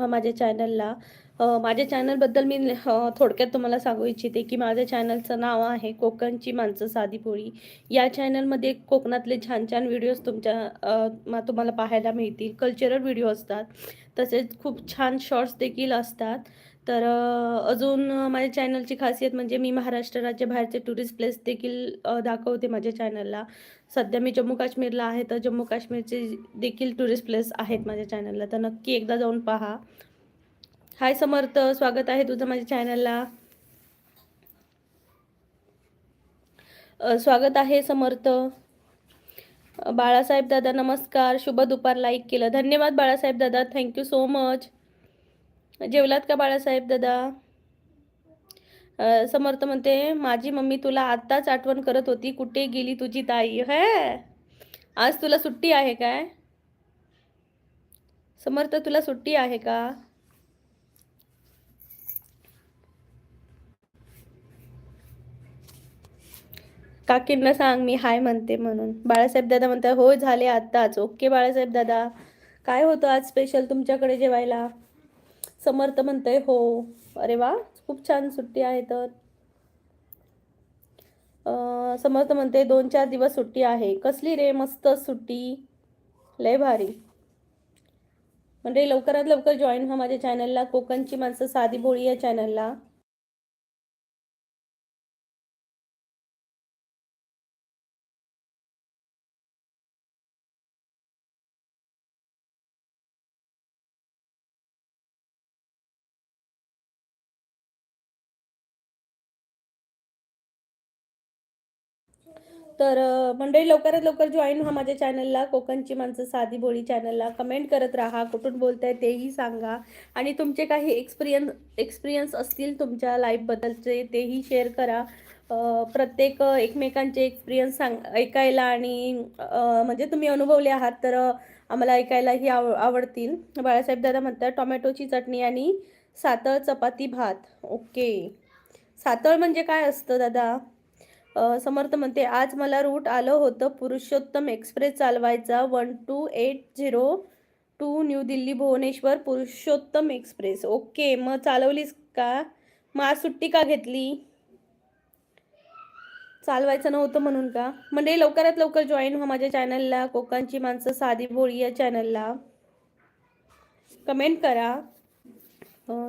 व्हा माझ्या चॅनलला. माझ्या चॅनलबद्दल मी थोडक्यात तुम्हाला सांगू इच्छिते, की माझ्या चॅनलचं नाव आहे कोकणची माणसं साधी भोळी. या चॅनलमध्ये कोकणातले छान-छान व्हिडिओज तुम्हाला पाहायला मिळतील. कल्चरल व्हिडिओ असतात. तसेच खूप छान शॉर्ट्स देखील असतात. तर अजून माझ्या चॅनलची खासियत म्हणजे मी महाराष्ट्र राज्याबाहेरचे टुरिस्ट प्लेस देखील दाखवते माझ्या चॅनलला. सध्या मी जम्मू काश्मीरला आहे, तर जम्मू काश्मीरचे देखील टुरिस्ट प्लेस आहेत माझ्या चॅनलला, तर नक्की एकदा जाऊन पहा. हाय समर्थ, स्वागत आहे तुझं माझ्या चॅनलला. स्वागत आहे समर्थ. बाळासाहेब दादा नमस्कार, शुभ दुपार. लाईक केलं, धन्यवाद बाळासाहेब दादा, थँक्यू सो मच. जेवलात का बाळासाहेब दादा? समर्थ म्हणते माझी मम्मी तुला आत्ताच आठवण करत होती, कुठे गेली तुझी ताई? हे आज तुला सुट्टी आहे काय समर्थ? तुला सुट्टी आहे का? काकींना सांग मी हाय म्हणते म्हणून. बाळासाहेब दादा म्हणतात हो झाले आत्ताच. ओके बाळासाहेब दादा, काय होतं आज स्पेशल तुमच्याकडे जेवायला? समर्थ म्हणतोय हो. अरे वा, खूप छान सुट्टी आहे तर. समर्थ म्हणते 2-4 दिवस सुट्टी आहे. कसली रे, मस्त सुट्टी, लय भारी. म्हणजे लवकरात लवकर जॉईन व्हा माझ्या चॅनलला, कोकणची माणसं साधी भोळी या चॅनलला. तर मंडळी लवकरात लवकर जॉईन व्हा माझ्या चॅनलला, कोकणची माणसं साधी भोळी चॅनलला. कमेंट करत राहा, कुठून बोलताय तेही सांगा. आणि तुमचे काही एक्सपिरियन्स असतील तुमच्या लाईफबद्दलचे तेही शेअर करा. प्रत्येक एकमेकांचे एक्सपिरियन्स ऐकायला आणि म्हणजे तुम्ही अनुभवले आहात तर आम्हाला ऐकायलाही आवडतील. बाळासाहेब दादा म्हणतात टोमॅटोची चटणी आणि सातळ चपाती भात. ओके, सातळ म्हणजे काय असतं दादा? समर्थ म्हणते आज मला रूट आलं होतं पुरुषोत्तम एक्सप्रेस चालवायचा 12802 new Delhi Bhubaneswar Purushottam express. Okay, मग चालवलीस का? मग आज सुट्टी का घेतली? चालवायचं नव्हतं म्हणून का? म्हणजे लवकरात लवकर जॉईन व्हा माझ्या चॅनलला, कोकणची माणसं साधी भोळी या चॅनलला. कमेंट करा.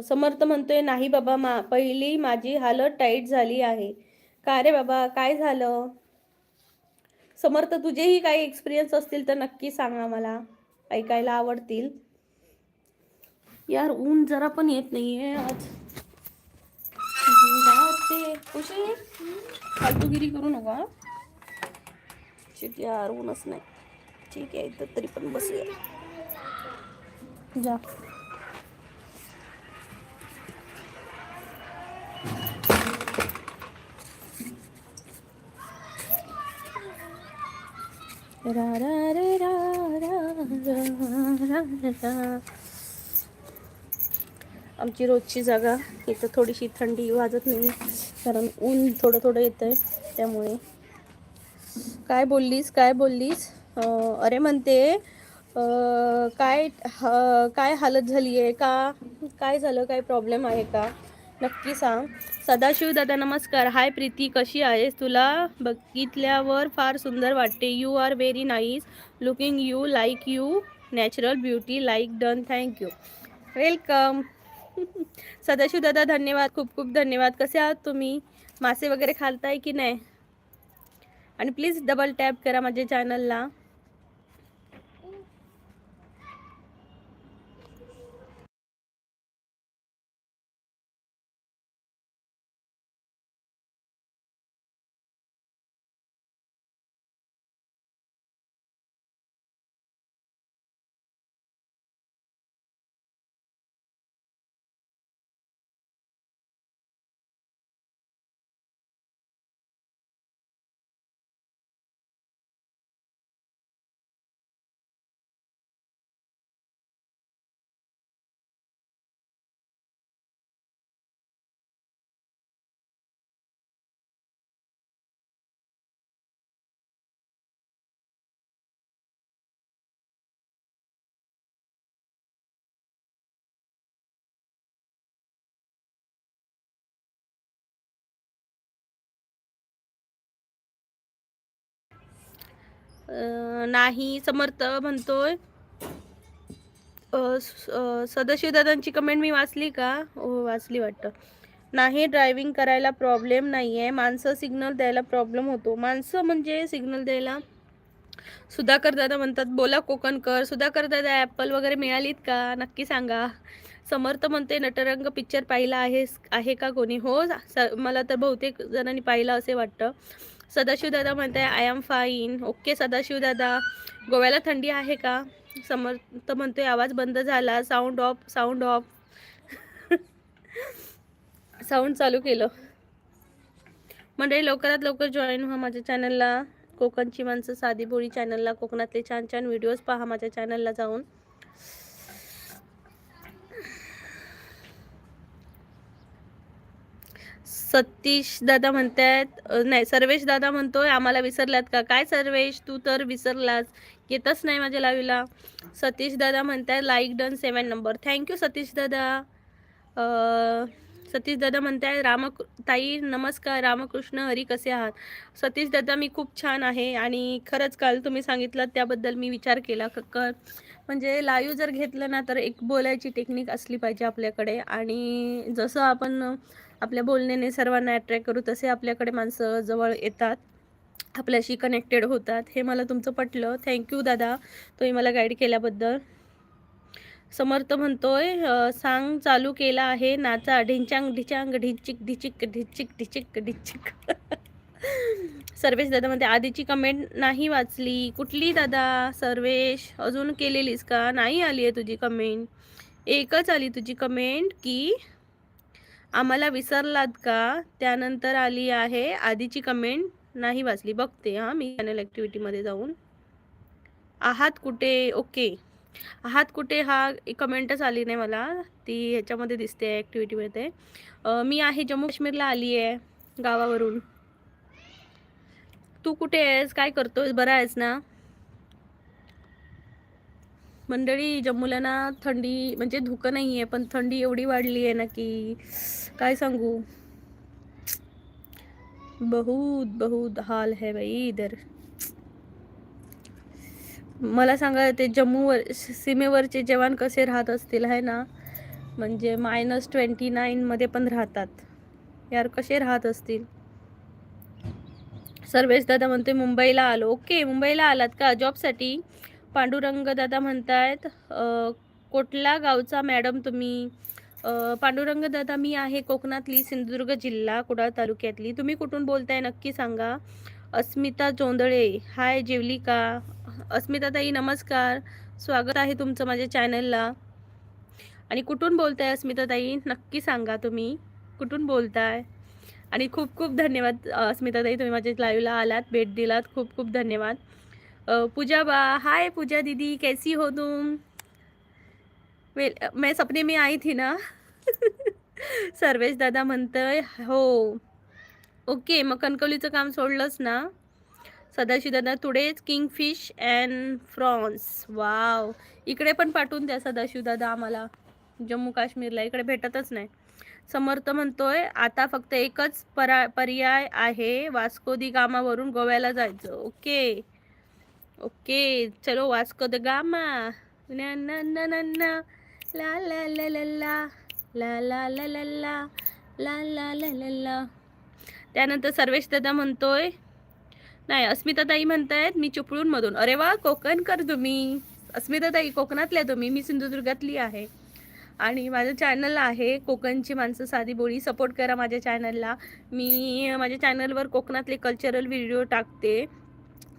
समर्थ म्हणतोय नाही बाबा, पहिली माझी हालत टाईट झाली आहे. का रे बाबा, काय झालं? समर्थ तुझेही काही एक्सपिरियन्स असतील तर नक्की सांगा, मला ऐकायला आवडतील. यार ऊन जरा पण येत नाहीये आज. खुशी फालतूगिरी करू नका. यार ऊनच नाही. ठीक आहे, तर तरी पण बसूया. जा. रा रा रे रा रा रा रा रा. आमची रोजची जागा इथं थोडीशी थंडी वाजत नाही, कारण ऊन थोडं थोडं येतं आहे त्यामुळे. काय बोललीस, काय बोललीस? अरे म्हणते काय काय हालत झाली आहे का? काय झालं, काय प्रॉब्लेम आहे का? नक्की सांग. सदाशिव दादा नमस्कार. हाय प्रीती, कशी आहेस? तुला बघितल्यावर फार सुंदर वाटते. You are very nice looking, you like you natural beauty like done. Thank you, welcome. Sadashiv दादा धन्यवाद, खूप खूप धन्यवाद. कसे आहात तुम्ही? मासे वगैरे खालताय की नाही? आणि प्लीज डबल टॅप करा माझ्या चॅनलला. नाही. समर्थ म्हणतोय सदाशिव दादांची कमेंट मी वाचली का? हो वाचली वाटतं. नाही ड्रायव्हिंग करायला प्रॉब्लेम नाही आहे, माणसं सिग्नल द्यायला प्रॉब्लेम होतो. माणसं म्हणजे सिग्नल द्यायला. सुधाकर दादा म्हणतात बोला कोकणकर. सुधाकर दादा ॲपल वगैरे मिळालीत का? नक्की सांगा. समर्थ म्हणते नटरंग पिक्चर पाहिला आहे का कोणी? हो मला तर बहुतेक जणांनी पाहिलं असे वाटतं. सदाशिव दादा म्हणते I am fine. Okay Sadashiv दादा. गोव्याला थंडी आहे का? समर्थ म्हणतोय आवाज बंद झाला. Sound of sound of. Sound चालू केलं. मंडळी लवकरात लवकर जॉईन व्हा माझ्या चॅनलला. कोकणची माणसं साधी बोळी चॅनलला. कोकणातले छान छान व्हिडिओज पहा माझ्या चॅनलला जाऊन. सतीश दादा म्हणतात नाही सर्वेश दादा म्हणतोय आम्हाला विसरलात का? काय सर्वेश तू तर विसरलास, येतच नाही माझ्या लाईव्हला. सतीश दादा म्हणतात like done 7 number. Thank you Satish दादा. सतीश दादा म्हणताय ताई नमस्कार, रामकृष्ण हरी, कसे आहात? सतीश दादा मी खूप छान आहे आणि खरंच काल तुम्ही सांगितलं त्याबद्दल मी विचार केला. म्हणजे लाईव्ह जर घेतलं ना तर एक बोलायची टेक्निक असली पाहिजे आपल्याकडे, आणि जसं आपण आपल्या बोलण्याने सर्वांना अट्रॅक्ट करू तसे आपल्याकडे माणसं जवळ येतात, आपल्याशी कनेक्टेड होतात. हे मला तुमचं पटलं. थँक्यू दादा तुम्ही मला गाईड केल्याबद्दल. समर्थ म्हणतोय सांग चालू केला आहे नाचा ढिंचांग ढिचांग ढिचिक ढिचिक ढिचिक ढिचिक ढिचिक. सर्वेश दादा म्हणते आधीची कमेंट नाही वाचली. कुठली दादा? सर्वेश अजून केलेलीस का? नाही आली आहे तुझी कमेंट. एकच आली तुझी कमेंट की आम्हाला विसरलात का, त्यानंतर आली आहे आधीची कमेंट नाही वाचली. बघते हां मी चॅनल ॲक्टिव्हिटीमध्ये जाऊन. आहात कुठे? ओके आहात कुठे हा कमेंटच आली नाही मला, ती ह्याच्यामध्ये दिसते ॲक्टिव्हिटीमध्ये. मी आहे जम्मू काश्मीरला आली आहे गावावरून. तू कुठे आहेस? काय करतोयस? बरा आहेस ना? मंडळी जम्मूला ना थंडी म्हणजे धुकं नाही आहे, पण थंडी एवढी वाढली आहे ना की काय सांगू. बहुत बहुत हाल है भाई इधर. मला सांगा ते जम्मूवर सीमेवरचे जवान कसे राहत असतील आहे ना, म्हणजे -29 मध्ये पण राहतात यार, कसे राहत असतील. सर्वेश दादा म्हणते मुंबईला आलो. ओके मुंबईला आलात का जॉबसाठी? पांडुरंग दादा म्हणतायत कुठला गावचा मॅडम तुम्ही? पांडुरंग दादा मी आहे कोकणातली, सिंधुदुर्ग जिल्हा, कुडाळ तालुक्यातली. तुम्ही कुठून बोलताय नक्की सांगा. अस्मिता जोंधळे हाय, जेवली का? अस्मिता ताई नमस्कार, स्वागत आहे तुमचं माझ्या चॅनलला. आणि कुठून बोलताय अस्मिता ताई नक्की सांगा तुम्ही कुठून बोलताय. आणि खूप खूप धन्यवाद अस्मिता ताई, तुम्ही माझ्या लाईव्हला आलात, भेट दिलात, खूप खूप धन्यवाद. पूजा बा हाय पूजा दीदी कैसी हो तुम? मैं सपने में आई थी ना. सर्वेश दादा म्हणतोय हो. ओके मग कणकवलीचं काम सोडलंस ना? सदाशिव दादा today's kingfish and Fronx. Wow, इकडे पण पाठवून द्या सदाशिव दादा आम्हाला. जम्मू काश्मीरला इकडे भेटतच नाही. समर्थ म्हणतोय आता फक्त एकच पर्याय आहे, वास्को दी गामावरून गोव्याला जायचं. ओके ओके चलो वास्को द गामा. ना ना ना ना ना ला ला ला ला ला ला ला ला ला ला ला ला ला ला ला. त्यानंतर सर्वेश दादा म्हणतोय नाही, अस्मिताताई म्हणतायत मी चिपळूणमधून. अरे वा कोकणकर तुम्ही. अस्मिताताई कोकणातल्या तुम्ही, मी सिंधुदुर्गातली आहे. आणि माझं चॅनल आहे कोकणची माणसं साधी बोळी. सपोर्ट करा माझ्या चॅनलला. मी माझ्या चॅनलवर कोकणातले कल्चरल व्हिडिओ टाकते.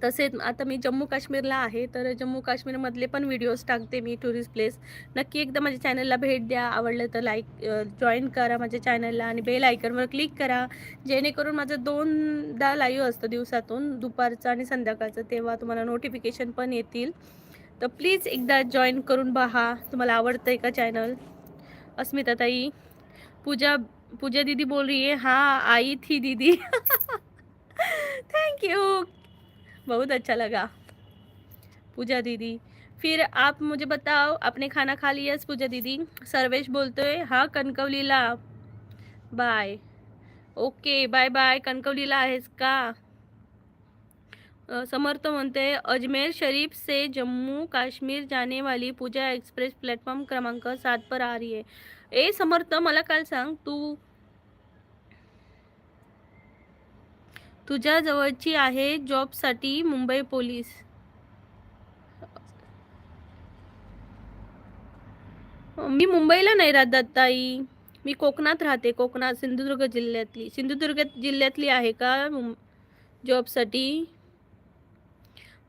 तसेच आता मी जम्मू काश्मीरला आहे तर जम्मू काश्मीरमधले पण व्हिडिओज टाकते मी, टुरिस्ट प्लेस. नक्की एकदा माझ्या चॅनलला भेट द्या. आवडलं तर लाईक जॉईन करा माझ्या चॅनलला आणि बेल आयकॉनवर क्लिक करा, जेणेकरून माझं 2दा लाईव्ह असतं दिवसातून, दुपारचं आणि संध्याकाळचं, तेव्हा तुम्हाला नोटिफिकेशन पण येतील. तर प्लीज एकदा जॉईन करून पहा. तुम्हाला आवडतं आहे का चॅनल? अस्मिता ताई पूजा दीदी बोल रही है. हाँ आई थी दीदी. थैंक यू, बहुत अच्छा लगा पूजा दीदी. फिर आप मुझे बताओ आपने खाना खा लिया पूजा दीदी? सर्वेश बोलतोय हाँ कणकवलीला. बाय. Okay bye bye. कणकवलीला आहेस का? समर्थ म्हणते अजमेर शरीफ से जम्मू काश्मीर जाने वाली पूजा एक्सप्रेस प्लॅटफॉर्म क्रमांक 7 पर आ रही है. ए समर्थ, मला काल सांग, तू तुझ्या जवळची आहे जॉबसाठी मुंबई पोलीस. मी मुंबईला नाही राहत ताई, मी कोकणात राहते. कोकणात सिंधुदुर्ग जिल्ह्यातली आहे का जॉबसाठी.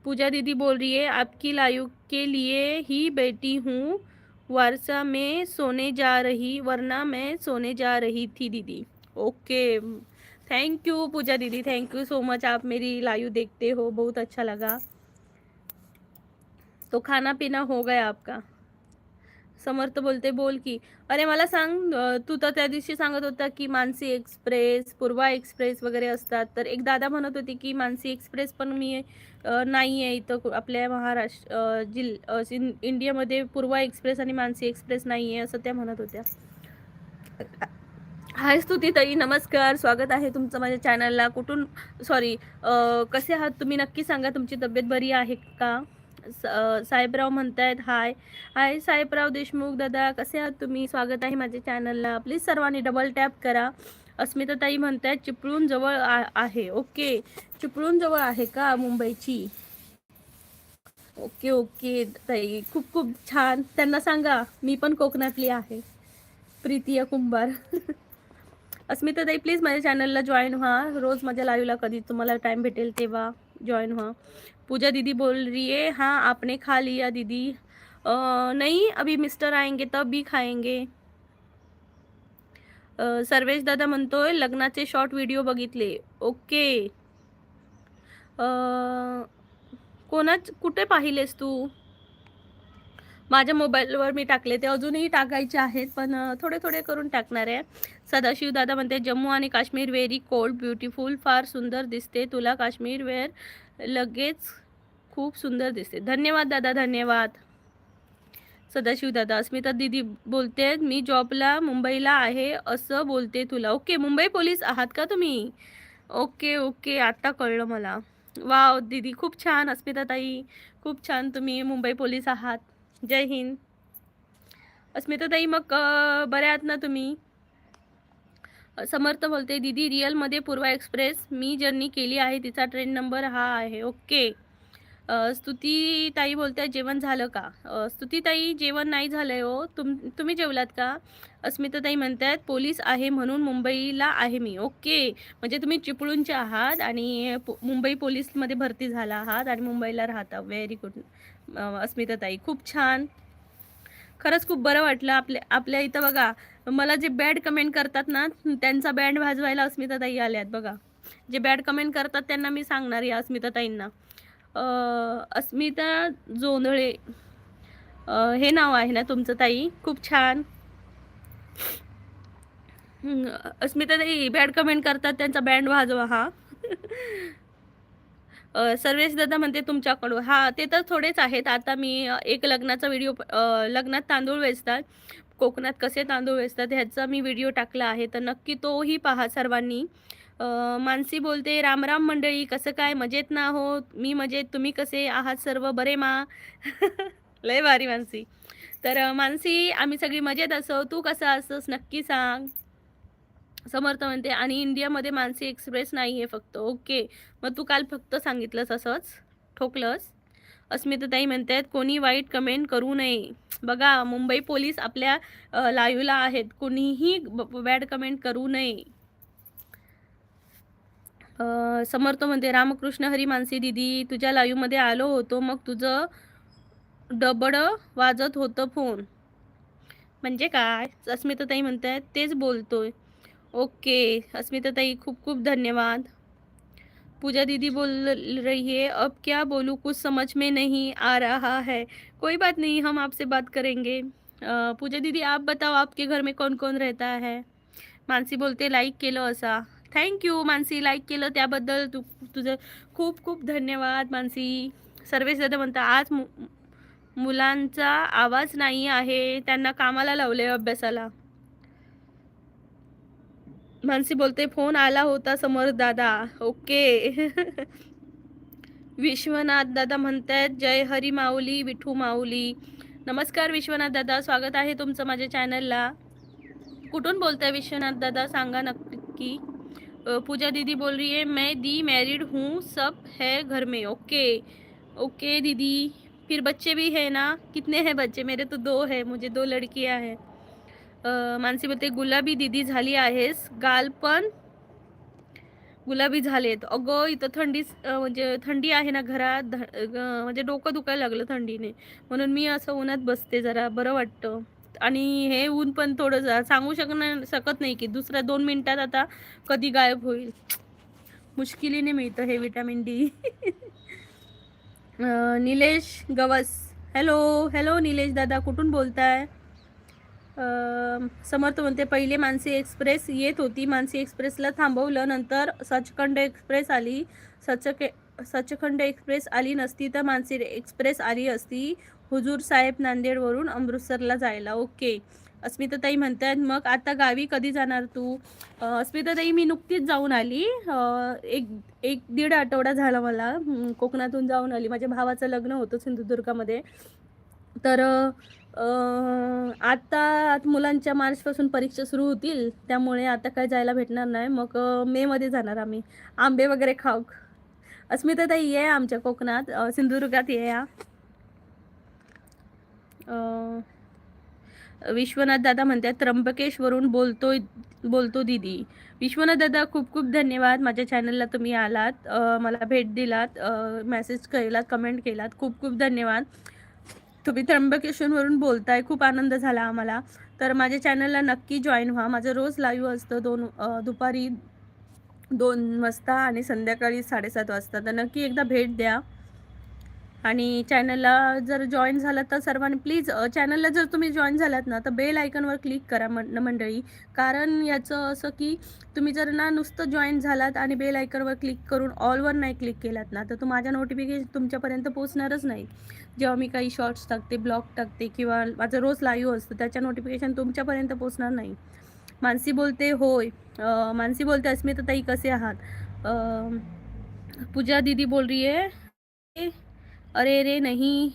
पूजा दीदी बोल रही है आपकी लाइव के लिए ही बैठी हूँ, वारसा में सोने जा रही, वरना मैं सोने जा रही थी दीदी. ओके, थैंक यू पूजा दीदी, थैंक यू सो मच. आप मेरी लाइव देखते हो, बहुत अच्छा लगा. तो खाना पीना हो गया आपका. समर्थ बोलते बोल की. अरे मला सांग, तू तर त्या दिवशी सांगत होता की मानसी एक्सप्रेस, पूर्वा एक्सप्रेस वगैरे असतात. तर एक दादा म्हणत होते की मानसी एक्सप्रेस पण मी नाही आहे इथं आपल्या महाराष्ट्र इंडियामध्ये. पूर्वा एक्सप्रेस आणि मानसी एक्सप्रेस नाही आहे असं त्या म्हणत होत्या. हाय स्तुती ताई, नमस्कार, स्वागत आहे तुमचं माझ्या चॅनलला. कुठून, सॉरी, कसे आहात तुम्ही नक्की सांगा. तुमची तब्येत बरी आहे का. साहेबराव म्हणतायत हाय. हाय साहेबराव देशमुख दादा, कसे आहात तुम्ही. स्वागत आहे माझ्या चॅनलला. प्लीज सर्वांनी डबल टॅप करा. अस्मिता ताई म्हणतायत चिपळूण जवळ आहे. ओके, चिपळूण जवळ आहे का मुंबईची. ओके ओके ताई, खूप खूप छान. त्यांना सांगा मी पण कोकणातली आहे, प्रीतिया कुंभार. अस्मिता ताई प्लीज माझ्या चॅनलला जॉईन व्हा. रोज माझ्या लाईव्हला कधी तुम्हाला टाइम भेटेल तेव्हा जॉईन व्हा. पूजा दीदी बोल रही है हाँ आपने खा लिया दीदी. नहीं, अभी मिस्टर आएंगे तब भी खाएंगे. सर्वेश दादा म्हणतोय लग्नाचे शॉर्ट व्हिडिओ बघितले. ओके, कुठे पाहिलेस तू. माझ्या मोबाईलवर मी टाकले, ते अजूनही टाकायचे आहेत पण थोडे थोडे करून टाकणार आहे. सदाशिव दादा म्हणते जम्मू आणि काश्मीर व्हेरी कोल्ड ब्युटिफुल, फार सुंदर दिसते तुला काश्मीर वेअर, लगेच खूप सुंदर दिसते. धन्यवाद दादा, धन्यवाद. सदाशिव दादा. अस्मिता दीदी बोलते मी जॉबला मुंबईला आहे असं बोलते तुला. ओके, मुंबई पोलीस आहात का तुम्ही. ओके ओके, आता कळलं मला. वाव दीदी, खूप छान. अस्मिता ताई खूप छान, तुम्ही मुंबई पोलीस आहात. जय हिंद. अस्मिता ताई मग बऱ्या आहात ना तुम्ही. समर्थ बोलते दीदी रिअलमध्ये पूर्वा एक्सप्रेस मी जर्नी केली आहे, तिचा ट्रेन नंबर हा आहे. ओके. स्तुती ताई बोलते जेवण झालं का. स्तुती ताई जेवण नाही झालंय हो. तुम्ही जेवलात का. अस्मिता ताई म्हणतात पोलीस आहे म्हणून मुंबईला आहे मी. ओके, म्हणजे तुम्ही चिपळूणचे आहात आणि मुंबई पोलीसमध्ये भरती झाला आहात आणि मुंबईला राहता. व्हेरी गुड अस्मिता ताई, खूप छान. खरंच खूप बरं वाटलं. आपल्या इथं बघा, मला जे बॅड कमेंट करतात ना त्यांचा बँड वाजवायला अस्मिता ताई आल्यात बघा. जे बॅड कमेंट करतात त्यांना मी सांगणार या अस्मिता ताईंना. अस्मिता जोंधळे हे नाव आहे ना तुमचं ताई, खूप छान. अस्मिता ताई बॅड कमेंट करतात त्यांचा बँड वाजवा हा. सर्वेश दादा म्हणते तुमच्याकडून. हा, ते तर थोडेच आहेत. आता मी एक लग्नाचा व्हिडिओ, लग्नात तांदूळ वेचतात, कोकणात कसे तांदूळ वेचतात ह्याचा मी व्हिडिओ टाकला आहे, तर नक्की तोही पहा सर्वांनी. मानसी बोलते राम राम मंडळी, कसं काय, मजेत ना हो. मी मजेत, तुम्ही कसे आहात सर्व, बरे मा. लय भारी मानसी. तर मानसी आम्ही सगळी मजेत असो, तू कसं असतोस नक्की सांग. समर्थ म्हणते आणि इंडियामध्ये मानसी एक्सप्रेस नाही आहे फक्त. ओके, मग तू काल फक्त सांगितलंस असंच ठोकलंस. अस्मिताताई म्हणतात कोणी वाईट कमेंट करू नये. बघा, मुंबई पोलीस आपल्या लाईव्हला आहेत, कोणीही बॅड कमेंट करू नये. समर्थ म्हणते रामकृष्ण हरी मानसी दीदी तुझ्या लाईव्हमध्ये आलो होतो, मग तुझं डबड वाजत होतं फोन. म्हणजे काय. अस्मिताताई म्हणतात तेच बोलतोय. ओके अस्मिताताई, खूप खूप धन्यवाद. पूजा दीदी बोल रही है अब क्या बोलूँ, कुछ समझ में नहीं आ रहा है. कोई बात नहीं, हम आपसे बात करेंगे. पूजा दीदी आप बताओ आपके घर में कौन कौन रहता है. मानसी बोलते लाईक केलं असा. थँक्यू मानसी, लाईक केलं त्याबद्दल तुझं खूप खूप धन्यवाद मानसी. सर्वेश दादा म्हणता आज मुलांचा आवाज नाही आहे, त्यांना कामाला लावले अभ्यासाला. मानसी बोलते फोन आला होता समर्थ दादा. ओके. विश्वनाथ दादा म्हणतायत जय हरी माऊली विठू माऊली. नमस्कार विश्वनाथ दादा, स्वागत आहे तुमचं माझ्या चॅनलला. कुठून बोलताय विश्वनाथ दादा, सांगा नक्की. पूजा दीदी बोल रही है मैं दी मैरिड हूँ, सब है घर में. ओके ओके दीदी, फिर बच्चे भी है ना? कितने हैं बच्चे? मेरे तो 2 है, मुझे 2 लड़कियां हैं. मानसी बोलते गुलाबी दीदी झाली आहेस, गाल पण गुलाबी झालेत. अगं इथं थंडी म्हणजे थंडी आहे ना घरात, म्हणजे डोकं दुखायला लागलं थंडीने, म्हणून मी असं उन्हात बसते, जरा बरं वाटतं. आणि हे ऊन पण थोडं सांगू शकत नाही की दुसऱ्या 2 मिनिटात आता कधी गायब होईल. मुश्किलीने मिळतं हे vitamin D. Nilesh Gawas, hello hello Nilesh दादा, कुठून बोलताय? समर्थ म्हणते पहिले मानसी एक्सप्रेस येत होती, मानसी एक्सप्रेसला थांबवलं, नंतर सचखंड एक्सप्रेस आली. सचखंड एक्सप्रेस आली नसती तर मानसी एक्सप्रेस आली असती हुजूर साहेब नांदेडवरून अमृतसरला जायला. ओके. अस्मिताताई म्हणतात मग आता गावी कधी जाणार तू? अस्मिताताई मी नुकतीच जाऊन आली, एक दीड आठवडा झाला मला कोकणातून जाऊन आली. माझ्या भावाचं लग्न होतं सिंधुदुर्गामध्ये, तर आता मुलांच्या मार्चपासून परीक्षा सुरू होतील, त्यामुळे आता काय जायला भेटणार नाही. मग मेमध्ये जाणार आम्ही, आंबे वगैरे खाऊ. अस्मिताताई ये आमच्या कोकणात, सिंधुदुर्गात ये या. विश्वनाथ दादा म्हणतात त्र्यंबकेशवरून बोलतो दीदी. विश्वनाथ दादा खूप खूप धन्यवाद, माझ्या चॅनलला तुम्ही आलात, मला भेट दिलात, मेसेज केलात, कमेंट केलात, खूप खूप धन्यवाद. तुम्ही त्र्यंबकेश्वरवरून बोलताय, खूप आनंद झाला आम्हाला. तर माझ्या चॅनलला नक्की जॉईन व्हा. माझं रोज लाईव्ह असतं दुपारी 2 वाजता आणि संध्याकाळी 7:30 वाजता, तर नक्की एकदा भेट द्या. आणि चॅनलला जर जॉईन झालात तर सर्वांनी प्लीज चॅनलला जर तुम्ही जॉईन झालात ना तर बेल आयकॉनवर क्लिक करा मंडळी. कारण याचं असं की तुम्ही जर ना नुसतं जॉईन झालात आणि बेल आयकॉनवर क्लिक करून ऑलवर नाही क्लिक केलात ना तर माझ्या नोटिफिकेशन तुमच्यापर्यंत पोहोचणारच नाही. जेव्हा मी काही शॉर्ट्स टाकते, ब्लॉग टाकते किंवा माझं रोज लाईव्ह असतं त्याच्या नोटिफिकेशन तुमच्यापर्यंत पोहोचणार नाही. मानसी बोलते होय. मानसी बोलते अस्मिताताई कसे आहात? पूजा दीदी बोल रही है अरे रे नहीं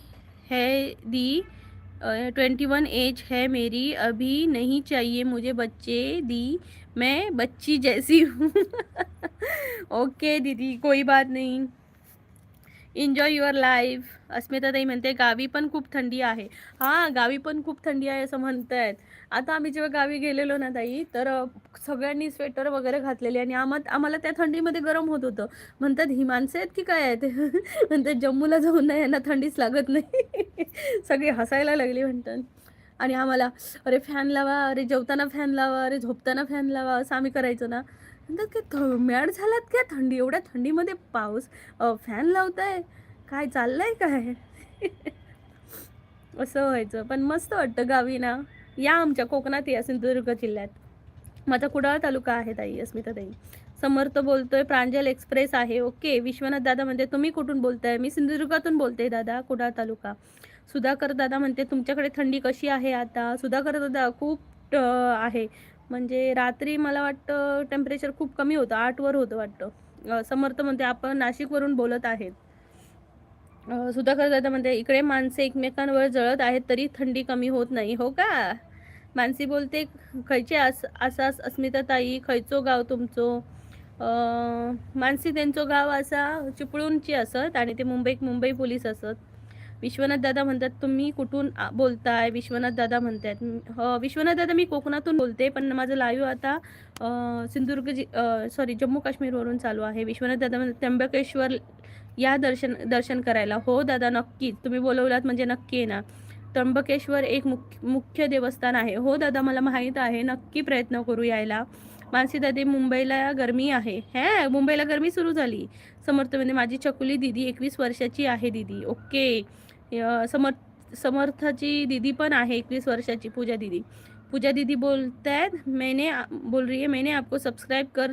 है दी, 21 एज है मेरी, अभी नहीं चाहिए मुझे बच्चे दी, मैं बच्ची जैसी हूँ. ओके दीदी, कोई बात नहीं, एन्जॉय युअर लाईफ. अस्मिताताई म्हणते गावी पण खूप थंडी आहे. हां, गावी पण खूप थंडी आहे असं म्हणतायत. आता आम्ही जेव्हा गावी गेलेलो ना ताई, तर सगळ्यांनी स्वेटर वगैरे घातलेले आणि आम्हाला त्या थंडीमध्ये गरम होत होतं. म्हणतात ही माणसं आहेत की काय आहेत? म्हणतात जम्मूला जाऊन नाही यांना थंडीच लागत नाही. सगळे हसायला लागले म्हणतात. आणि आम्हाला अरे फॅन लावा, अरे जेवताना फॅन लावा, अरे झोपताना फॅन लावा, असं आम्ही करायचो ना. म्हणतात की मॅड झालात क्या, थंडी एवढ्या थंडीमध्ये पाऊस फॅन लावताय, काय चाललंय काय? असं व्हायचं. पण मस्त वाटतं गावी ना. या आमच्या कोकणात या, सिंधुदुर्ग जिल्ह्यात. माझा कुडाळ तालुका आहे ताई, अस्मिताताई. समर्थ बोलतोय प्रांजल एक्सप्रेस आहे. ओके. विश्वनाथ दादा म्हणते तुम्ही कुठून बोलताय? मी सिंधुदुर्गातून बोलते दादा, कुडाळ तालुका. सुधाकर दादा म्हणते तुमच्याकडे थंडी कशी आहे आता? सुधाकर दादा खूप आहे, म्हणजे रात्री मला वाटतं टेम्परेचर खूप कमी होतं, 8वर होतं वाटतं. समर्थ म्हणते आपण नाशिकवरून बोलत आहेत. सुधाकर दादा म्हणते इकडे माणसे एकमेकांवर जळत आहेत तरी थंडी कमी होत नाही. हो का? मानसी बोलते खयचे आसास अस्मिताताई, खयचो गाव तुमचो? मानसी त्यांचं गाव असा चिपळूणची असत आणि ते मुंबई पोलीस असत. विश्वनाथ दादा म्हणतात तुम्ही कुठून बोलताय? विश्वनाथ दादा म्हणतात विश्वनाथ दादा मी कोकणातून बोलते, पण माझं लाईव्ह आता जम्मू काश्मीरवरून चालू आहे. विश्वनाथ दादा म्हणतात त्र्यंबकेश्वर या दर्शन करायला. हो दादा नक्कीच, तुम्ही बोलवलात म्हणजे नक्की आहे ना. त्र्यंबकेश्वर एक मुख्य देवस्थान आहे. हो दादा मला माहीत आहे, नक्की प्रयत्न करू यायला. मानसी दादी मुंबईला गरमी आहे. मुंबईला गरमी सुरू झाली. समर्थ म्हणजे माझी चकुली दीदी 21 वर्षाची आहे दीदी. ओके. समर्थाची दीदी पण आहे 21 वर्षाची, पूजा दीदी बोलतायत बोल रही है मैंने आपको सब्सक्राइब कर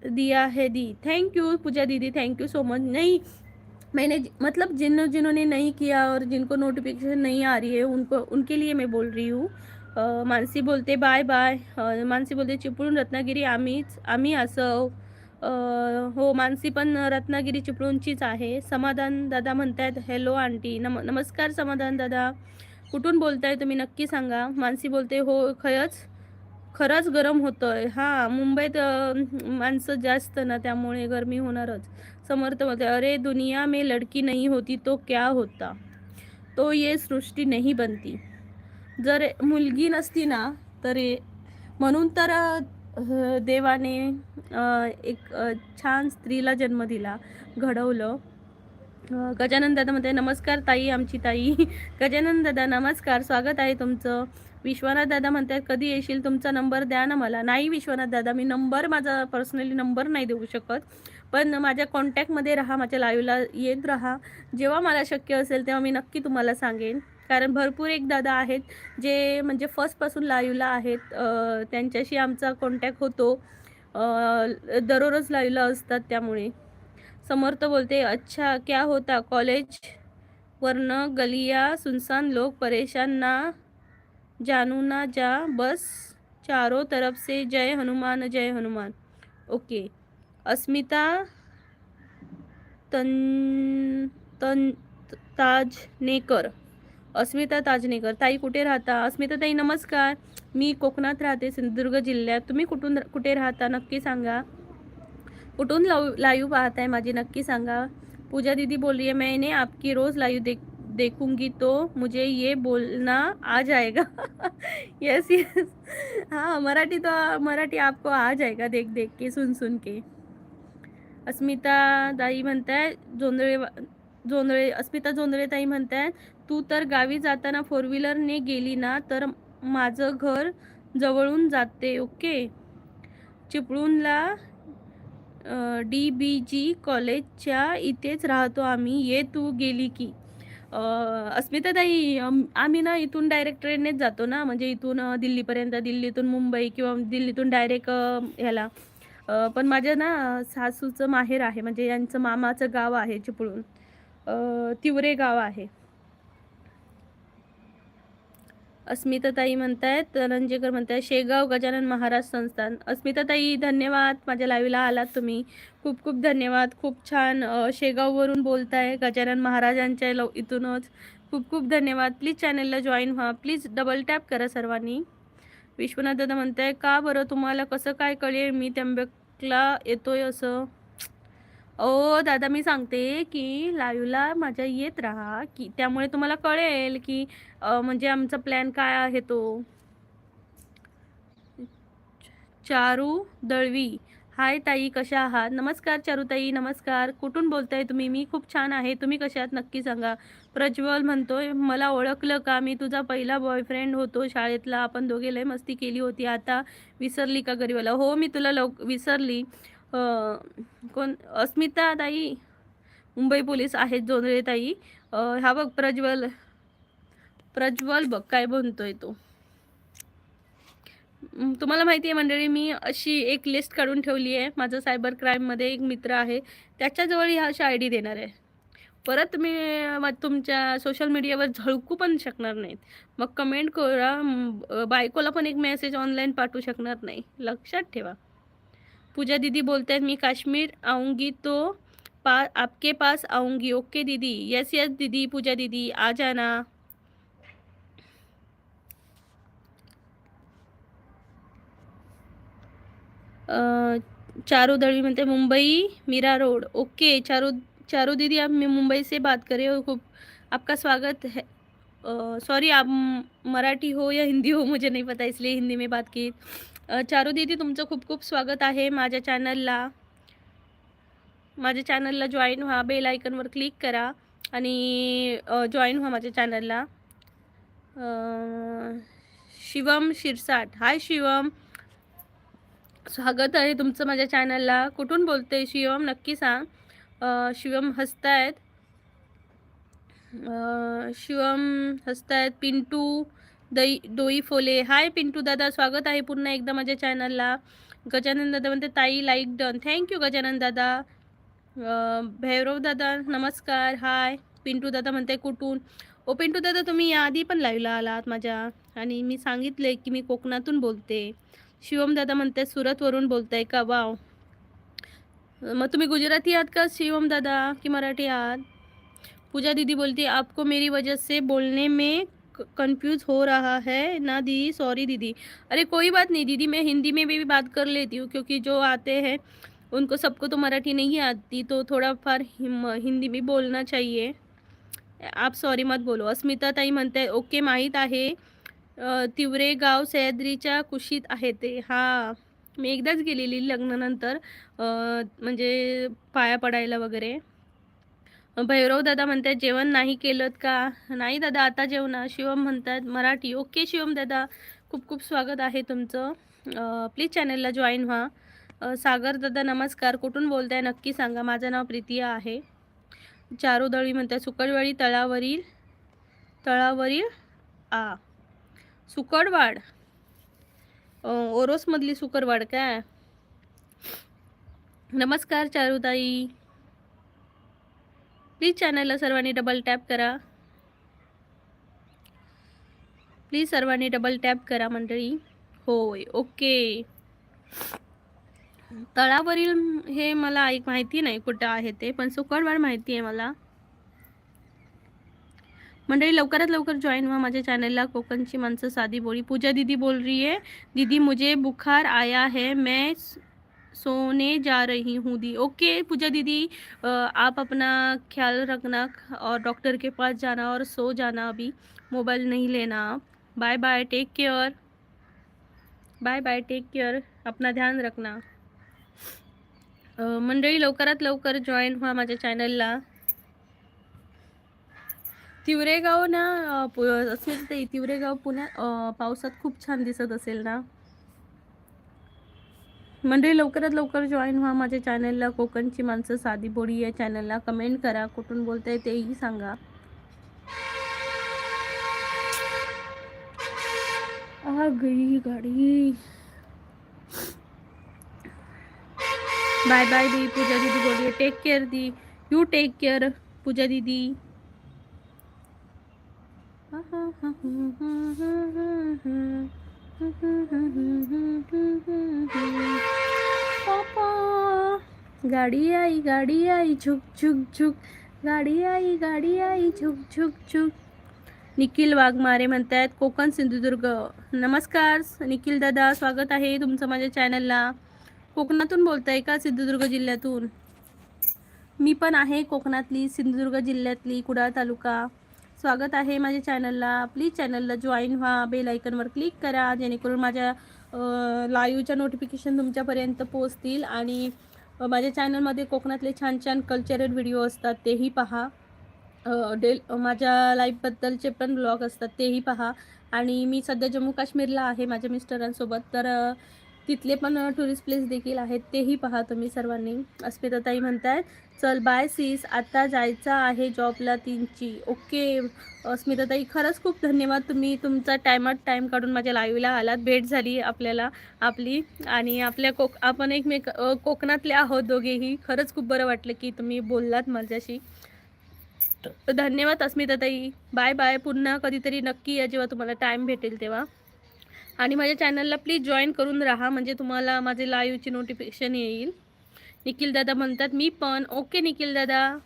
दिया है दी. थैंक यू पूजा दीदी, थैंक यू सो मच. नहीं मैंने मतलब जिन्होंने नहीं किया और जिनको नोटिफिकेशन नहीं आ रही है उनके लिए मैं बोल रही हूँ. मानसी बोलते बाय बाय. मानसी बोलते चिपळूण रत्नागिरी आम्ही असं हो, मानसी पण रत्नागिरी चिपळूणचीच आहे. समाधान दादा म्हणतायत हॅलो आंटी. नमस्कार समाधान दादा. कुठून बोलताय तुम्ही नक्की सांगा. मानसी बोलते हो खरंच गरम होतंय. हां, मुंबईत माणसं जास्त ना त्यामुळे गरमी होणारच. समर्थ बोलते अरे दुनिया में लड़की नहीं होती तो क्या होता? तो ये सृष्टी नहीं बनती. जर मुलगी नसती ना तर म्हणून तर देवाने एक छान स्त्रीला जन्म दिला, घडवलं. गजानन दादा म्हणते नमस्कार ताई आमची ताई. गजानन दादा नमस्कार, स्वागत आहे तुमचं. विश्वनाथ दादा म्हणतात कधी येशील, तुमचा नंबर द्या ना मला. नाही विश्वनाथ दादा, मी नंबर माझा पर्सनली नंबर नाही देऊ शकत, पण माझ्या कॉन्टॅक्टमध्ये राहा, माझ्या लाईव्हला येत राहा. जेव्हा मला शक्य असेल तेव्हा मी नक्की तुम्हाला सांगेन. कारण भरपूर एक दादा आहेत जे म्हणजे फर्स्टपासून लाईव्हला आहेत, त्यांच्याशी आमचा कॉन्टॅक्ट होतो, दररोज लाईव्हला असतात. त्यामुळे समर्थ बोलते अच्छा क्या होता कॉलेज वरना गलिया सुनसान, लोग परेशान ना, जानू ना जा, बस चारों तरफ से जय हनुमान जय हनुमान. ओके. अस्मिता तन तन ताजनेकर. अस्मिता ताजनेकर ताई कुठे राहता? अस्मिता ताई नमस्कार. मी कोकणात राहते, सिंधुदुर्ग जिल्ह्यात. तुम्ही कुठे राहता नक्की सांगा. कुठून लाईव्ह पाहताय माझी नक्की सांगा. पूजा दीदी बोल रही है मैंने आपकी रोज लाइव देखूंगी तो मुझे ये बोलना आ जाएगा. यस यस, हाँ मराठी आपको आ जाएगा देख देख के, सुन सुन के. अस्मिता ताई म्हणताय जोंधळे अस्मिता जोंधळे ताई म्हणताय तू तर गावी जाताना फोर व्हीलरने गेली ना तर माझं घर जवळून जाते. ओके. चिपळूणला DBG कॉलेजच्या इथेच राहतो आम्ही, ये तू गेली की. अस्मिताताई आम्ही ना इथून डायरेक्ट ट्रेननेच जातो ना, म्हणजे इथून दिल्लीपर्यंत, दिल्लीतून मुंबई किंवा दिल्लीतून डायरेक्ट ह्याला. पण माझ्या ना सासूचं माहेर आहे, म्हणजे यांचं मामाचं गाव आहे चिपळूण, तिवरे गाव आहे. अस्मिताताई म्हणतायत, रंजेकर म्हणतायत शेगाव गजानन महाराज संस्थान. अस्मिताताई धन्यवाद, माझ्या लाईव्हला आलात तुम्ही, खूप खूप धन्यवाद. खूप छान शेगाववरून बोलताय, गजानन महाराजांच्या इथूनच. खूप खूप धन्यवाद. प्लीज चॅनलला जॉईन व्हा, प्लीज डबल टॅप करा सर्वांनी. विश्वनाथ दादा म्हणताय का बरं तुम्हाला कसं काय कळेल मी त्र्यंबकला येतोय असं? ओ दादा मी सांगते की लाईव्हला माझ्या येत राहा की त्यामुळे तुम्हाला कळेल की म्हणजे आमचा प्लॅन काय आहे तो. चारू दळवी हाय ताई कशा आहात? नमस्कार चारूताई नमस्कार. कुठून बोलताय तुम्ही? मी खूप छान आहे, तुम्ही कशा आहात नक्की सांगा. प्रज्वल म्हणतोय मला ओळखलं का? मी तुझा पहिला बॉयफ्रेंड होतो शाळेतला, आपण दोघे लय मस्ती केली होती, आता विसरली का गरीवाला? हो मी तुला विसरली. कोण? अस्मिता ताई मुंबई पोलीस आहेत जोंधळे ताई. हा बघ प्रज्वल बघ काय बनतोय तो. तुम्हाला माहिती आहे मंडळी, मी अशी एक लिस्ट काढून ठेवली आहे. माझं सायबर क्राईममध्ये एक मित्र आहे, त्याच्याजवळ ह्या अशा आय डी देणार आहे. परत मी तुमच्या सोशल मीडियावर झळकू पण शकणार नाहीत. मग कमेंट करा, बायकोला पण एक मेसेज ऑनलाईन पाठवू शकणार नाही, लक्षात ठेवा. पूजा दीदी बोलते हैं मैं कश्मीर आऊँगी तो आपके पास आऊँगी. ओके दीदी, यस यस दीदी, पूजा दीदी आ जाना. चारू दळवी म्हणते मुंबई मीरा रोड. ओके चारू दीदी, आप मुंबई से बात कर रहे हो, खूब आपका स्वागत है. सॉरी आप मराठी हो या हिंदी हो मुझे नहीं पता, इसलिए हिंदी में बात की. चारू दीदी तुमचं खूप खूप स्वागत आहे माझ्या चॅनलला. माझ्या चॅनलला जॉईन व्हा, बेल आयकनवर क्लिक करा आणि जॉईन व्हा माझ्या चॅनलला. शिवम शिरसाट हाय शिवम, स्वागत आहे तुमचं माझ्या चॅनलला. कुठून बोलते शिवम नक्की सांग. शिवम हसतायत, शिवम हसतायत. पिंटू दोई फोले हाय पिंटू दादा, स्वागत आहे पुन्हा एकदा माझ्या चॅनलला. गजानन दादा म्हणते ताई लाईक डन. थँक्यू गजानन दादा. भैरव दादा नमस्कार हाय. पिंटू दादा म्हणते कुठून? ओ पिंटू दादा तुम्ही याआधी पण लाईव्हला आलात माझ्या, आणि मी सांगितले की मी कोकणातून बोलते. शिवम दादा म्हणते सुरतवरून बोलताय का? वाव. मग तुम्ही गुजराती आहात का शिवम दादा की मराठी आहात? पूजा दीदी बोलती है आपको मेरी वजह से बोलने में कंफ्यूज हो रहा है ना दीदी, सॉरी दीदी। अरे कोई बात नहीं दीदी, मैं हिंदी में भी बात कर लेती हूँ क्योंकि जो आते हैं उनको सबको तो मराठी नहीं आती, तो थोड़ा फार हिंदी भी बोलना चाहिए। आप सॉरी मत बोलो। अस्मिता ताई म्हणते ओके माहीत आहे, तिवरे गाव सह्याद्रीच्या कुशीत आहे ते. हां, मी एकदाच गेलेली लग्नानंतर, म्हणजे पाया पडायला वगैरे. भैरव दादा म्हणतात जेवण नाही केलत का? नाही दादा आता जेवणार. शिवम म्हणतात मराठी. ओके शिवम दादा, खूप खूप स्वागत आहे तुमचं. प्लीज चॅनलला जॉईन व्हा. सागर दादा नमस्कार, कुठून बोलताय नक्की सांगा. माझं नाव प्रीतिया आहे. चारुदळी म्हणतात सुकडवाडी तळावरील तळावरील आ सुकडवाड, ओरोसमधली सुकडवाड काय? नमस्कार चारुताई. प्लीज चॅनलला सर्वांनी डबल टॅप करा. प्लीज सर्वांनी डबल टॅप करा मंडळी. होय ओके. तळावरील हे मला एक माहिती नाही कुठं आहे ते, पण सुकडवाड माहिती आहे मला. मंडळी लवकरात लवकर जॉईन व्हा माझ्या चॅनलला. कोकणची माणसं साधी बोली. पूजा दीदी बोल रही है दीदी मुझे बुखार आया है, मैं सोने जा रही हूँ दी. ओके पूजा दीदी, आप अपना ख्याल रखना और डॉक्टर के पास जाना और सो जाना. अभी मोबाइल नहीं लेना आप. Bye bye, take care. Bye bye, take care. अपना ध्यान रखना. मंडळी लवकरात लवकर जॉईन व्हा माझ्या चॅनलला. तिवरेगाव ना, असेल ते तिवरेगाव पुण्यात पावसात खूप छान दिसत असेल ना. मंडळी लवकरात लवकर जॉईन व्हा माझ्या चॅनलला. कोकणची माणसं साधी बोली या चॅनलला. कमेंट करा, कुठून बोलताय तेही सांगा. आ गई गाडी. Bye by the. पूजा दीदी बोलिए टेक केयर दी. यू टेक केयर पूजा दीदी. गाड़ी आई झुक झुक झुक. गाड़ी आई झुक झुक झुक. निखिल वाघमारे म्हणतात कोकण सिंधुदुर्ग. नमस्कार निखिल दादा, स्वागत आहे तुमचं माझ्या चॅनलला. कोकणातून बोलताय का? सिंधुदुर्ग जिल्ह्यातून. मी पण आहे कोकणातली, सिंधुदुर्ग जिल्ह्यातली, कुडाळ तालुका. स्वागत आहे माझ्या चॅनलला. प्लीज चॅनलला जॉईन व्हा. बेल आयकनवर क्लिक करा जेणेकरून माझ्या लाईव्हच्या नोटिफिकेशन तुमच्यापर्यंत पोहोचतील. आणि माझ्या चॅनलमध्ये कोकणातले छान छान कल्चरल व्हिडिओ असतात तेही पहा. माझ्या लाईफबद्दलचे पण ब्लॉग असतात तेही पहा. आणि मी सध्या जम्मू काश्मीरला आहे माझ्या मिस्टरांसोबत, तर तिथले पण टुरिस्ट प्लेस देखील आहेत तेही पहा तुम्ही सर्वांनी. अस्मिताताई म्हणतात चल बाय सीस, आता जायचं आहे जॉबला 3ची. ओके अस्मिताताई, खरंच खूप धन्यवाद. तुम्ही तुमचा टाईम काढून माझ्या लाईव्हला आलात. भेट झाली आपल्याला आपली. आणि आपण कोकणातले आहोत दोघेही. खरंच खूप बरं वाटलं की तुम्ही बोललात माझ्याशी. धन्यवाद अस्मिताताई. Bye bye. पुन्हा कधीतरी नक्की या जेव्हा तुम्हाला टाईम भेटेल तेव्हा. आणि माझ्या चॅनलला प्लीज जॉईन करून राहा म्हणजे तुम्हाला माझे लाईव्हची नोटिफिकेशन येईल. निखिल दादा म्हणतात मी पण. ओके निखिल दादा,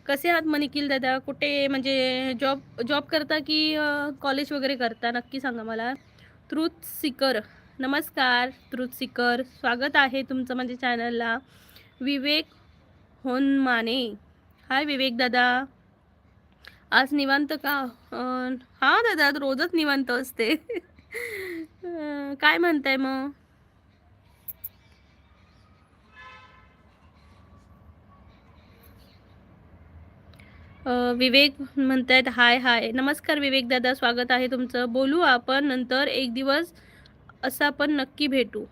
कसे आहात मग निखिल दादा? कुठे म्हणजे जॉब करता की कॉलेज वगैरे करता नक्की सांगा मला. ट्रूथ सीकर, नमस्कार ट्रूथ सीकर, स्वागत आहे तुमचं माझ्या चॅनलला. विवेक होनमाने, हाय विवेक दादा. आज निवांत का? हां दादा, रोजच निवांत असते. काय म्हणताय मग? विवेक म्हणतायत हाय हाय. नमस्कार विवेक दादा, स्वागत आहे तुमचं. बोलू आपण नंतर एक दिवस, असा पण नक्की भेटू.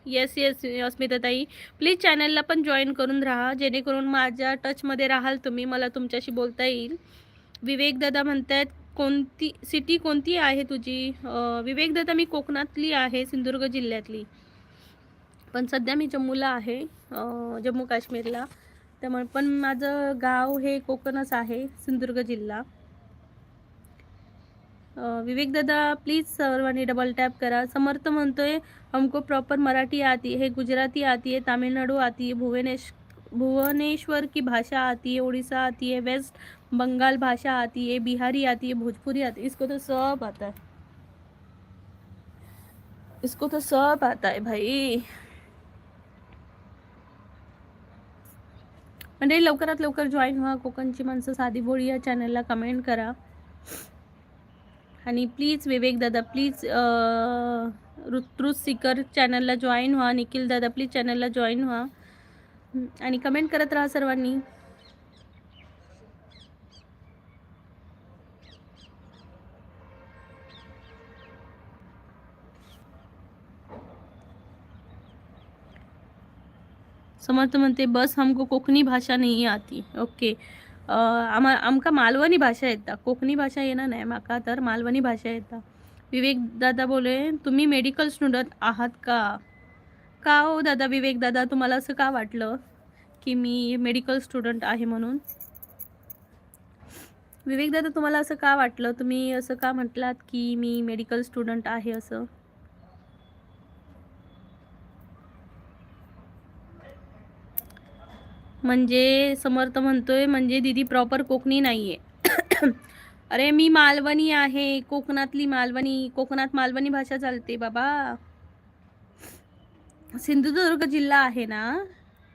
येस येस अस्मिताताई, प्लीज चॅनलला पण जॉईन करून राहा जेणेकरून माझ्या टचमध्ये राहाल तुम्ही, मला तुमच्याशी बोलता येईल. विवेक दादा म्हणतायत कोणती सिटी कोणती आहे तुझी? विवेक दादा मी कोकणातली आहे, सिंधुदुर्ग जिल्ह्यातली, पण सध्या मी जम्मूला आहे, जम्मू काश्मीरला. त्यामुळे पण माझं गाव हे कोकणच आहे, सिंधुदुर्ग जिल्हा. विवेक दादा प्लीज सर्वांनी डबल टॅप करा. समर्थ म्हणतोय हमको प्रॉपर मराठी आती है, गुजराती आती है, तामिळनाडू आती है, भुवनेश्वर की भाषा आती है, उड़ीसा आती है, वेस्ट बंगाल भाषा आती है, बिहारी आती है, भोजपुरी आती है. इसको तो सब आता है, इसको तो सब आता है भाई. म्हणजे लवकरात लवकर जॉईन व्हा. कोकणची माणसं साधी भोळी या चॅनलला कमेंट करा. आणि प्लीज विवेक दादा प्लीज ट्रूथ सीकर चॅनलला जॉईन व्हा. निखिल दादा प्लीज चॅनलला जॉईन व्हा आणि कमेंट करत राहा सर्वांनी. समर्थ म्हणते बस हमको कोकणी भाषा नाही आती. ओके, आमका मालवणी भाषा येता, कोकणी भाषा येणार नाही माका, तर मालवणी भाषा येता. विवेक दादा बोले तुम्ही मेडिकल स्टुडंट आहात का? का हो दादा? विवेक दादा तुम्हाला असं का वाटलं की मी मेडिकल स्टुडंट आहे म्हणून? विवेक दादा तुम्हाला असं का वाटलं, तुम्ही असं का म्हटलात की मी मेडिकल स्टुडंट आहे असं? म्हणजे समर्थ म्हणतोय म्हणजे दीदी प्रॉपर कोकणी नाहीये. अरे मी मालवणी आहे, कोकणातली मालवणी. कोकणात मालवणी भाषा चालते बाबा. सिंधुदुर्ग जिल्हा आहे ना,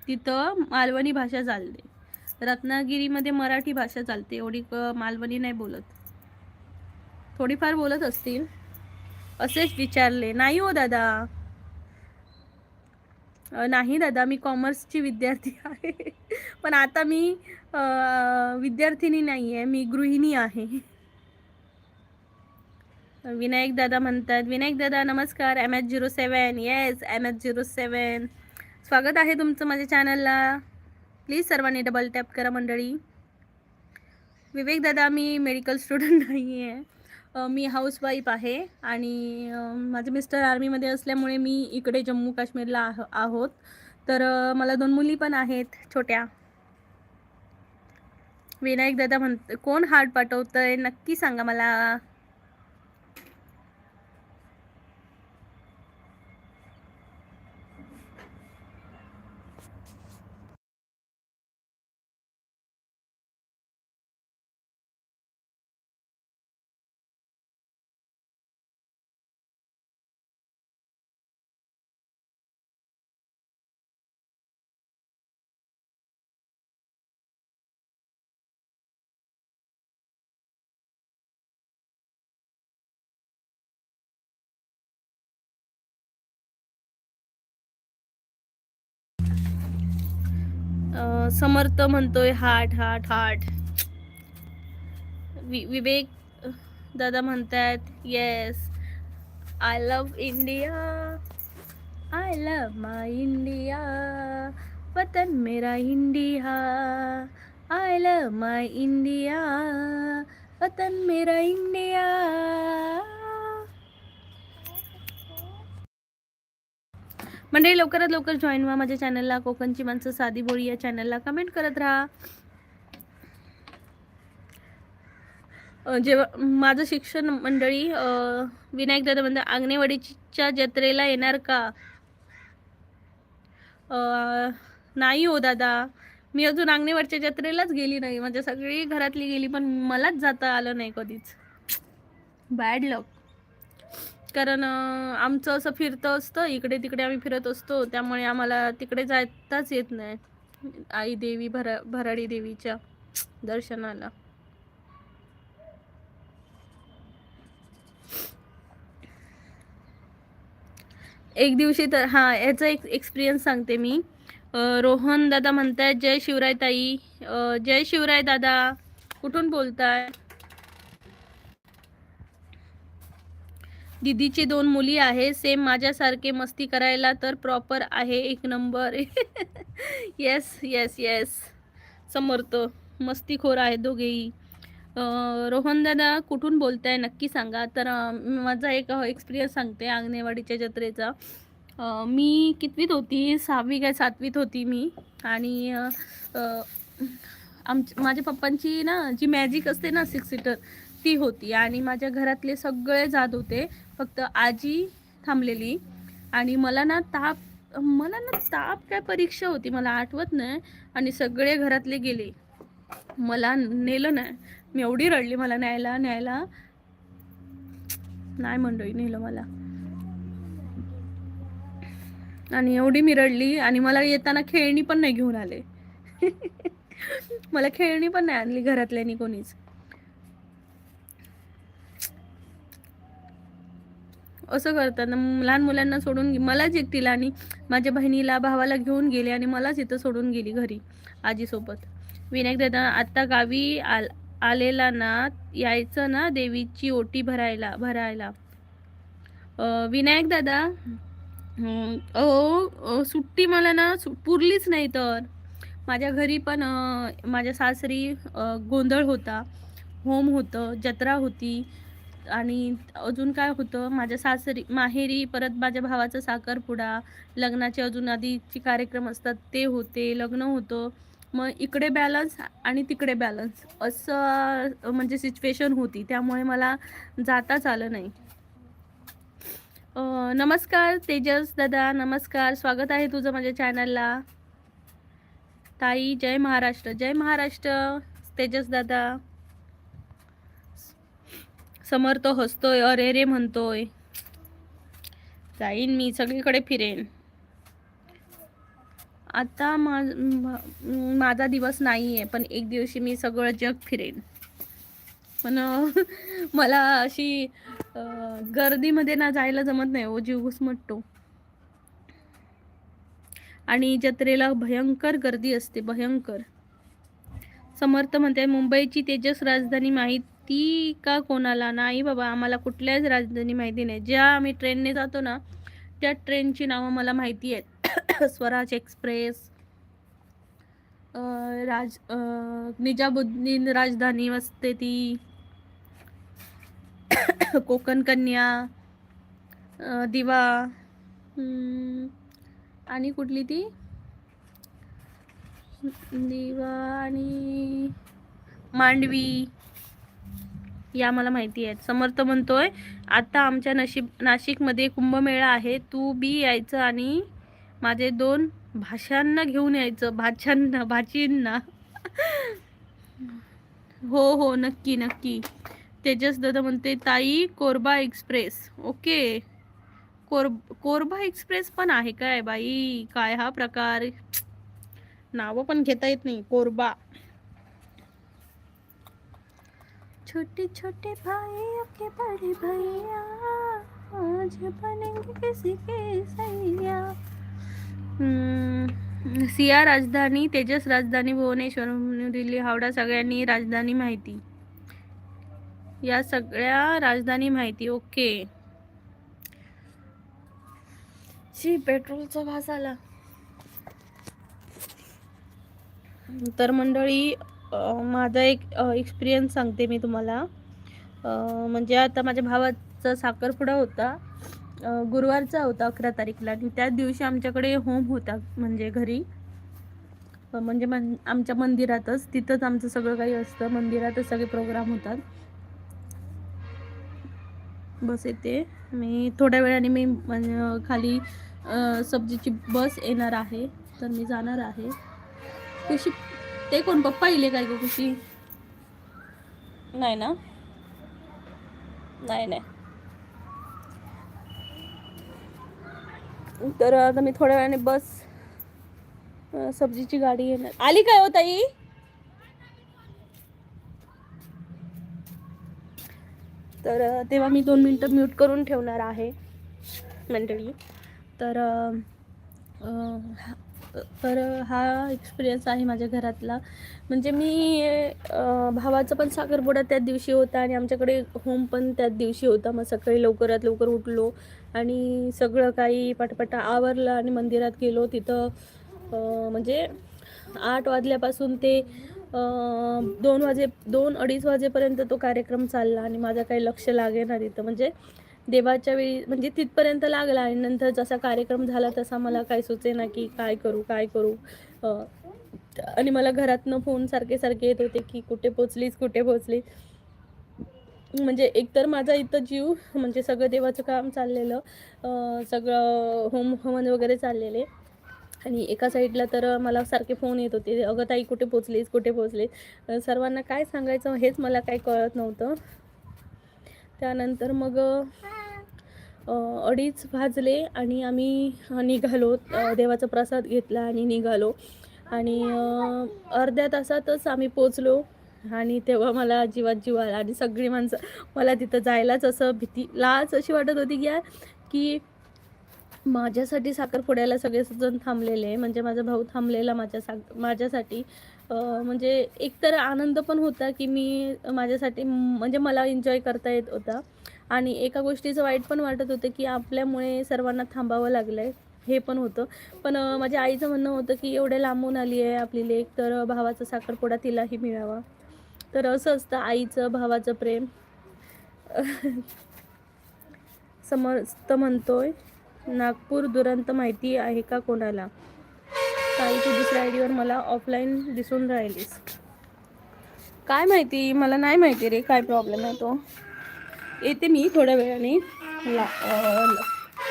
तिथं मालवणी भाषा चालते. रत्नागिरीमध्ये मराठी भाषा चालते. एवढी मालवणी नाही बोलत, थोडीफार बोलत असतील. असेच विचारले. नाही हो दादा, नाही दादा, मी कॉमर्सची विद्यार्थी आहे. पण आता मी विद्यार्थिनी नाही आहे, मी गृहिणी आहे. विनायक दादा म्हणतात. विनायक दादा नमस्कार. MS07. येस MS07, स्वागत आहे तुमचं माझ्या चॅनलला. प्लीज सर्वांनी डबल टॅप करा मंडळी. विवेक दादा मी मेडिकल स्टुडंट नाही आहे, मी हाऊसवाईफ आहे. आणि माझे मिस्टर आर्मीमध्ये असल्यामुळे मी इकडे जम्मू काश्मीरला आहोत. तर मला 2 मुली पण आहेत छोट्या. विनायक दादा कोण हार्ट पाठवतंय नक्की सांगा मला. समर्थ म्हणतोय हार्ट हार्ट हार्ट. विवेक दादा म्हणतात yes I love India, I love my India, वतन मेरा India, I love my India, वतन मेरा इंडिया. मंडळी लवकरात लवकर जॉईन व्हा माझ्या चॅनलला. कोकणची माणसं साधी बोळी या चॅनलला कमेंट करत राहा. जेव्हा माझं शिक्षण मंडळी, विनायक दादा म्हणतात आंगणेवाडीच्या जत्रेला येणार का? नाही हो दादा, मी अजून आंगणेवाडीच्या जत्रेलाच गेली नाही. माझ्या सगळी घरातली गेली पण मलाच जाता आलं नाही कधीच. बॅड लक. कारण आमचं असं फिरतं असतं, इकडे तिकडे आम्ही फिरत असतो, त्यामुळे आम्हाला तिकडे जाताच येत नाही आई देवी भराडी देवीच्या दर्शनाला. एक दिवशी तर हां याचा एक एक्सपिरियन्स सांगते मी. रोहन दादा म्हणताय जय शिवराय ताई. जय शिवराय दादा, कुठून बोलताय? दीदीची 2 मुली आहे, सेम माझ्यासारखे मस्ती करायला तर प्रॉपर आहे, 1 नंबर. येस येस येस समर्थ, मस्तीखोर आहे दोघेही. रोहन दादा कुठून बोलताय नक्की सांगा. तर माझा एक एक्सपिरियन्स सांगते आंगणेवाडीच्या जत्रेचा. मी कितवीत होती, 6वी काय 7वीत होती मी. आणि माझ्या पप्पांची ना जी मॅजिक असते ना 6 सीटर, ती होती आणि माझ्या घरातले सगळे जात होते, फक्त आजी थांबलेली. आणि मला ना ताप काय परीक्षा होती मला आठवत नाही, आणि सगळे घरातले गेले, मला नेलं नाही. मी एवढी रडली, मला न्यायला न्यायला नाही मंडळी नेलं मला, आणि एवढी मी रडली. आणि मला येताना खेळणी पण नाही घेऊन आले. मला खेळणी पण नाही आणली घरातल्यानी कोणीच. असं करतात ना, लहान मुलांना सोडून मलाच एकटीला आणि माझ्या बहिणीला भावाला घेऊन गेले आणि मलाच इथं सोडून गेली घरी आजीसोबत. विनायक दादा आता गावी आलेला ना, यायचं ना देवीची ओटी भरायला. विनायक दादा सुट्टी मला ना पुरलीच नाही. तर माझ्या घरी पण माझ्या सासरी गोंधळ होता, होम होतं, जत्रा होती, आणि अजून काय होतं माझ्या सासरी माहेरी, परत माझ्या भावाचा साखरपुडा, लग्नाचे अजून आधीचे कार्यक्रम असतात ते होते, लग्न होतं. मग इकडे बॅलन्स आणि तिकडे बॅलन्स असं म्हणजे सिच्युएशन होती, त्यामुळे मला जाताच आलं नाही. नमस्कार तेजस दादा, नमस्कार, स्वागत आहे तुझं माझ्या चॅनलला. ताई जय महाराष्ट्र, जय महाराष्ट्र. तेजस दादा समर्थ हसतोय, अरे रे म्हणतोय. जाईन मी सगळीकडे फिरेन. आता माझा दिवस नाहीये, पण एक दिवशी मी सगळं जग फिरेन. पण मला अशी गर्दीमध्ये ना जायला जमत नाही, ओ जीव घुसमटतो. आणि जत्रेला भयंकर गर्दी असते, भयंकर. समर्थ म्हणते मुंबईची तेजस राजधानी माहिती का कोणाला? नाही बाबा, आम्हाला कुठल्याच राजधानी माहिती नाही. ज्या आम्ही ट्रेनने जातो ना त्या ट्रेनची नावं मला माहिती आहेत. स्वराज एक्सप्रेस, निजामुद्दीन राजधानी असते ती, कोकण कन्या, दिवा, आणि कुठली ती दिवा आणि मांडवी, या मला माहिती आहेत. समर्थ म्हणतोय आता आमच्या नाशिकमध्ये कुंभमेळा आहे, तू बी यायचं आणि माझे 2 भाषांना घेऊन यायचं, भाचींना. हो हो, नक्की नक्की. तेजस दादा म्हणते ताई Korba express. Okay, Korba express पण आहे काय बाई? काय हा प्रकार, नाव पण घेता येत नाही. कोरबा. छोटे छोटे भाई के बड़े भैया आज बनेंगे किसी के सैया. सिया राजधानी, तेजस राजधानी, भुवनेश्वर, दिल्ली, हावडा, सगळ्यांनी राजधानी माहिती, या सगळ्या राजधानी माहिती. ओके. पेट्रोलचा भास आला. तर मंडळी माझा एक एक्सपिरियन्स सांगते मी तुम्हाला. म्हणजे आता माझ्या भावाचा साखरपुडा होता, गुरुवारचा होता 11 तारीखला, आणि त्याच दिवशी आमच्याकडे होम होता, म्हणजे घरी, म्हणजे आमच्या मंदिरातच, तिथंच आमचं सगळं काही असतं, मंदिरातच सगळे प्रोग्राम होतात. बस येते मी थोड्या वेळाने, मी खाली सब्जीची बस येणार आहे, तर मी जाणार आहे. खुशी ते कोण पप्पा इले काय गो? खुशी नाही ना, नाही नाही. तर आता मी थोड्या वेळाने बस, सब्जीची गाडी येणार. आली काय हो ताई? तर तेव्हा मी 2 मिनटं म्यूट करून ठेवणार आहे मंडळी. तर हा एक्सपिरियन्स आहे माझ्या घरातला. म्हणजे मी भावाचा पण साखरपुडा त्याच दिवशी होता आणि आमच्याकडे होम पण त्याच दिवशी होता. मग सकाळी लवकरात लवकर उठलो आणि सगळं काही पटपटा आवरलं आणि मंदिरात गेलो. तिथं म्हणजे 8 वाजल्यापासून ते 2-2:30 वाजेपर्यंत तो कार्यक्रम चालला आणि माझं काही लक्ष लागेना तिथं. म्हणजे देवाच्या वेळी म्हणजे तिथपर्यंत लागला आणि नंतर जसा कार्यक्रम झाला तसा मला काय सुचेना की काय करू. आणि मला घरातनं फोन सारखे येत होते की कुठे पोचलीस. म्हणजे एकतर माझा इथं जीव म्हणजे सगळं देवाचं काम चाललेलं, सगळं हवन वगैरे चाललेले, आणि एका साईडला तर मला सारखे फोन येत होते, "अगं ताई कुठे पोहोचलीस? कुठे पोहोचलीस?" सर्वांना काय सांगायचं हेच मला काही कळत नव्हतं. त्यानंतर मग 2:30 वाजले आणि आम्ही निघालो. देवाचा प्रसाद घेतला आणि निघालो. आणि अर्ध्या तासातच आम्ही पोहोचलो. आणि तेव्हा मला जीवात जीव आला आणि सगळी माणसं मला तिथं जायलाच असं भीती लाज अशी वाटत होती की यार, की माझ्यासाठी साखरपुड्याला सगळेजण थांबलेले, म्हणजे माझा भाऊ थांबलेला माझ्यासाठी. म्हणजे एकतर आनंद पण होता, की मी माझ्यासाठी म्हणजे मला एन्जॉय करता येत होता, आणि एका गोष्टीचं वाईट पण वाटत होतं, की आपल्यामुळे सर्वांना थांबावं लागलंय, हे पण होतं. पण माझ्या आईचं म्हणणं होतं, की एवढ्या लांबून आली आहे आपली लेक, तर भावाचा साखरपुडा तिलाही मिळावा. तर असं असतं आईचं भावाचं प्रेम. समर्थ म्हणतोय, नागपूर दुरंत माहिती आहे का कोणाला? ताई तू दुसऱ्या आयडीवर मला ऑफलाईन दिसून राहिलीस. काय माहिती, मला नाही माहिती रे काय प्रॉब्लेम आहे तो. येते मी थोड्या वेळाने.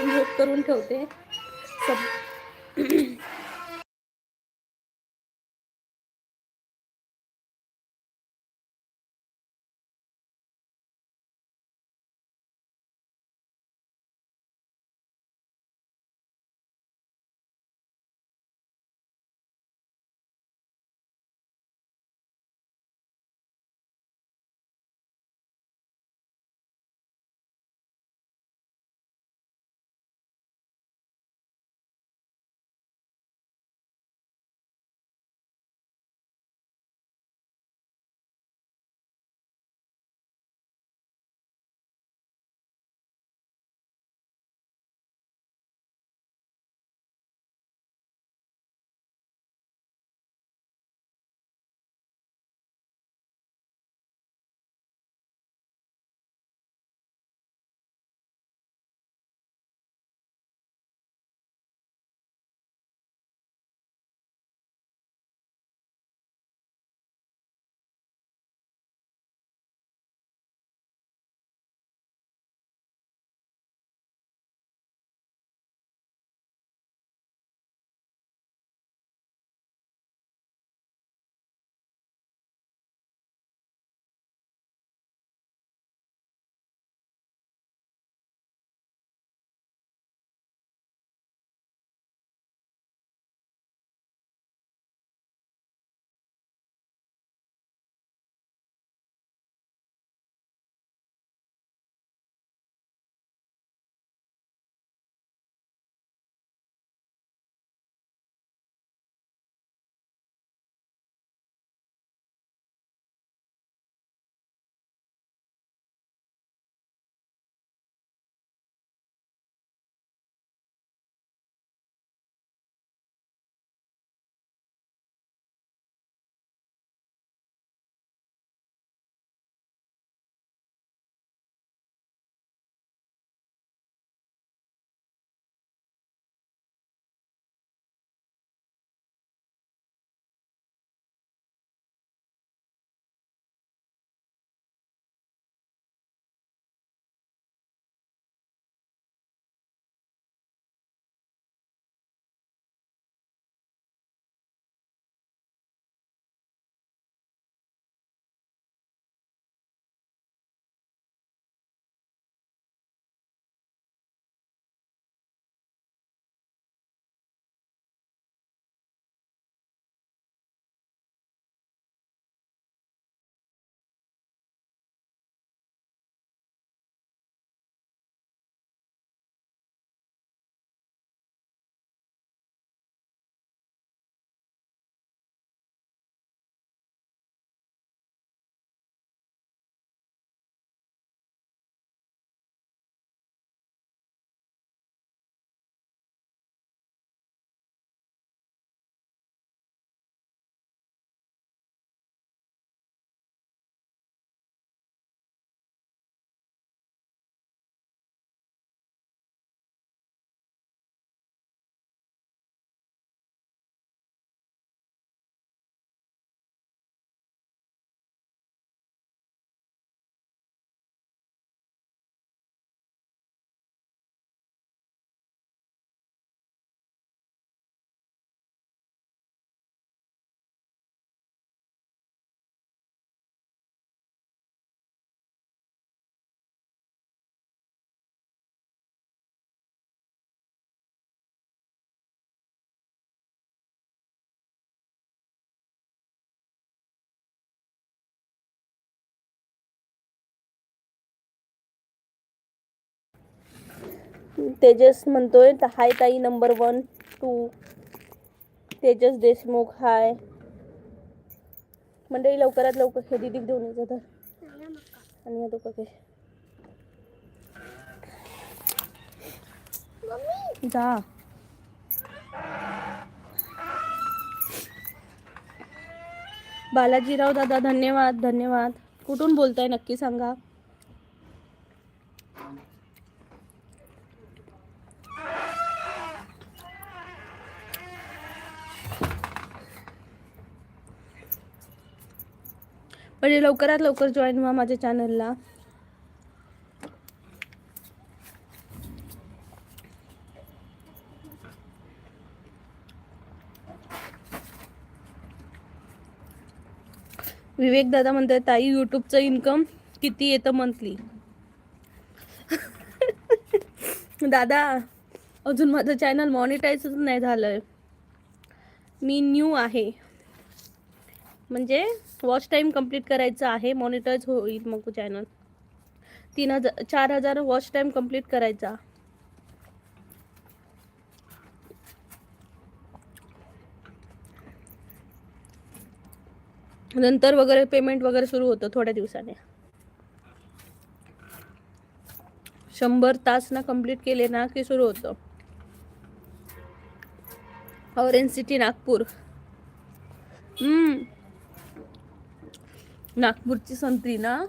झोप करून ठेवते सब. तेजस म्हणतोय हाय ताई नंबर 1 2. तेजस देशमुख हाय. मंडळी लवकरात लवकर हे दीदी घेऊन येत तर आणि आता बघे जा. बालाजीराव दादा धन्यवाद धन्यवाद. कुठून बोलताय नक्की सांगा. म्हणजे लवकरात लवकर जॉईन व्हा माझ्या चॅनलला. विवेक दादा म्हणतात ताई यूट्यूबचं इन्कम किती येतं मंथली. दादा अजून माझं चॅनल मॉनिटाईजच नाही झालंय. मी न्यू आहे. म्हणजे वॉच टाइम कंप्लीट करायचा आहे. मॉनिटाईज होईल मग चॅनल. 4,000 वॉच टाइम कंप्लीट करायचा. नंतर वगैरे पेमेंट वगैरे सुरू होतं थोड्या दिवसाने. 100 तास ना कंप्लीट केले ना की सुरू होतं. Orange city Nagpur. नागपूरची संत्री ना.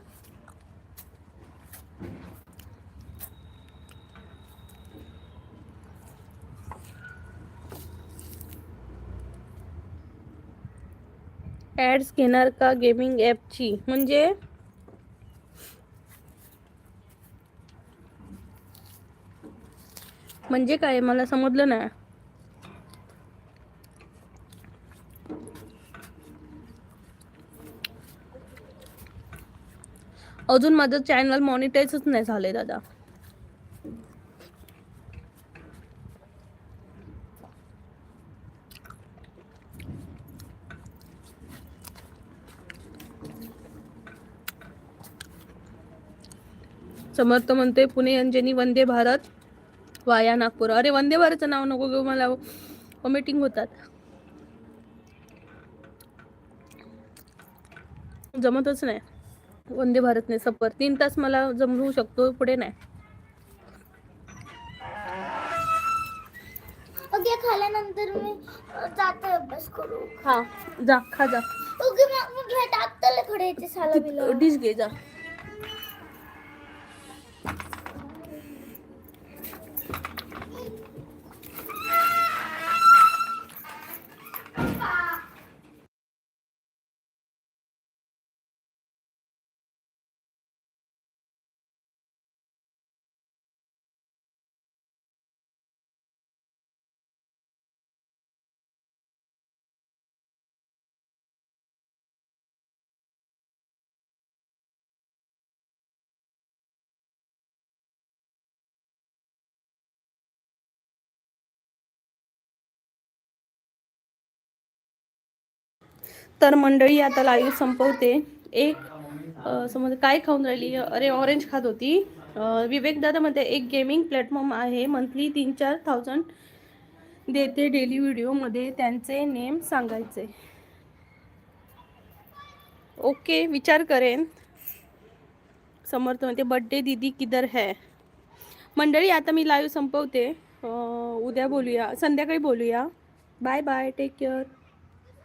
ॲड्स घेणार का गेमिंग ॲपची. म्हणजे काय मला समजलं नाही. अजून माझं चॅनल मॉनिटाईजच नाही झालंय दादा. समर्थ म्हणते पुणे अंजनी वंदे भारत वाया नागपूर. अरे वंदे भारतचं नाव नको घेऊ मला वॉमिटिंग होतात. जमतच नाही वंदे भारतने सफर. 3 तास मला जमवू शकतो पुढे नाही. ओके खाल्यानंतर मी जाते अभ्यास करू. हा जा खा जा. ओके मग घे टाकतले खडे ते साला बिला डिश घे जा. तर मंडळी आता लाईव्ह संपवते. एक समज काय खाऊन राहिली. अरे ऑरेंज खात होती. विवेक दादा मध्ये एक गेमिंग प्लॅटफॉर्म आहे. मंथली 3-4,000 देते डेली व्हिडिओमध्ये. त्यांचे नेम सांगायचे. ओके विचार करेन. समर्थ म्हणते बर्थडे दीदी किधर है. मंडळी आता मी लाईव्ह संपवते. उद्या बोलूया संध्याकाळी बोलूया. Bye bye take care.